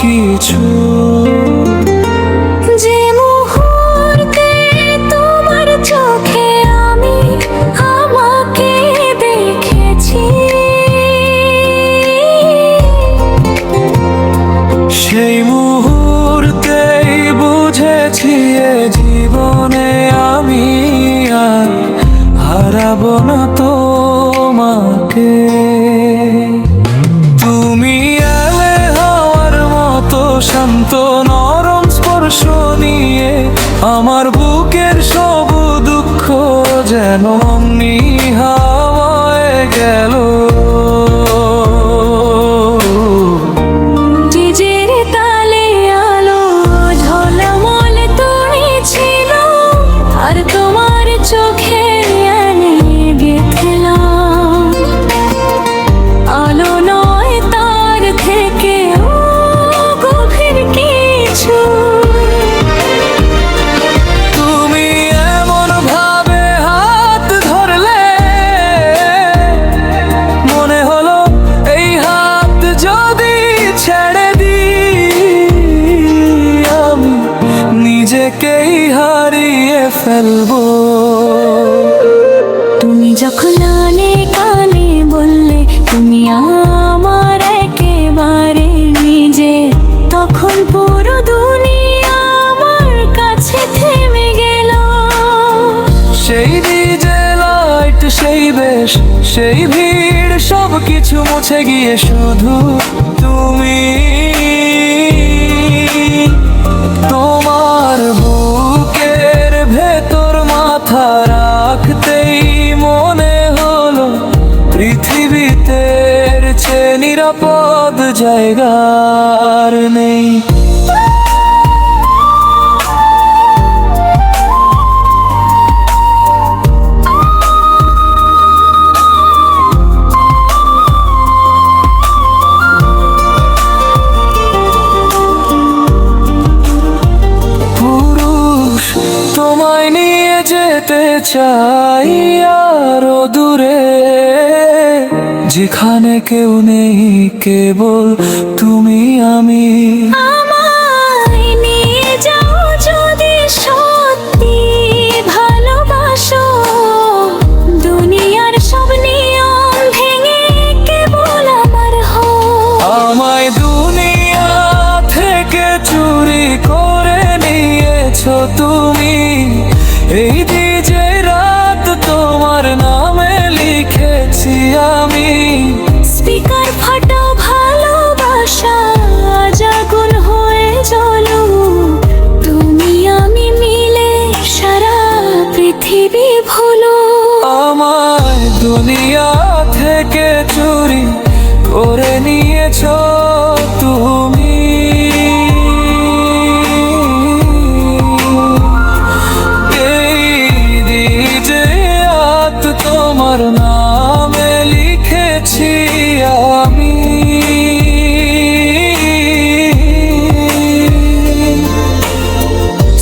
কিছু। যে মুহূর্তে তোমার চোখে আমি আমাকে দেখেছি, সেই মুহূর্তেই বুঝেছি এ জীবনে আমি আর হারাবো না তোমাকে। তুমি এলে হওয়ার মতো শান্ত নরম স্পর্শ নিয়ে আমার বুকের সব দুঃখ যেন অমনি হাওয়ায় গেল। ডিজের তালে আলো ঝলমল তুমি ছিল, আর তোমার চোখে আমি গেঁথেলাম আলো নয় তার থেকে গভীর কিছু। তুমি এমন ভাবে হাত ধরলে মনে হলো এই হাত যদি ছেড়ে দিই আমি নিজেকেই হারিয়ে ফেলবো। তুমি যখন কানে কানে বললে তুমি আমার একেবারে নিজে, তখন পুরো দুনিয়া আমার কাছে থেমে গেল। সেই ডিজে লাইট, সেই বেশ, সেই ভিড় সব কিছু মুছে গিয়ে শুধু তুমি। তোমার বুকের ভেতর মাথা রাখতেই মনে হলো পৃথিবীতে এর চেয়ে নিরাপদ জায়গা আর নেই। তোমায় নিয়ে যেতে চাই আরো দূরে, যেখানে কেউ নেই কেবল তুমি আমি। আমায় নিয়ে যাও যদি সত্যি ভালোবাসো, দুনিয়ার সব নিয়ম ভেঙে কেবল আমার হও। আমায় দুনিয়া থেকে চুরি করে নিয়েছো তুমি, এই ডিজে রাত তোমার নামে লিখেছি আমি। স্পিকার ফাটা ভালোবাসা আজ আগুন হয়ে জ্বলো, তুমি আমি মিলে সারা পৃথিবী ভুলো। আমায় দুনিয়া থেকে চুরি করে নিয়েছো তুমি, এই ডিজে রাত তোমার নামে লিখেছি আমি।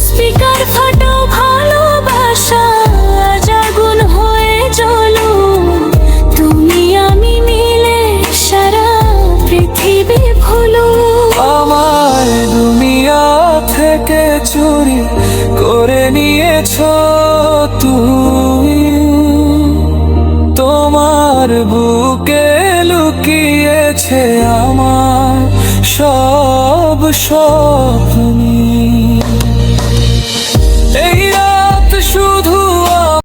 স্পিকার ফাটা ভালোবাসা আজ আগুন হয়ে জ্বলো, তুমি আমি মিলে সারা পৃথিবী ভুলো। আমায় দুনিয়া থেকে চুরি করে নিয়েছো তুমি, তোমার বুকে লুকিয়েছে আমার সব স্বপ্ন।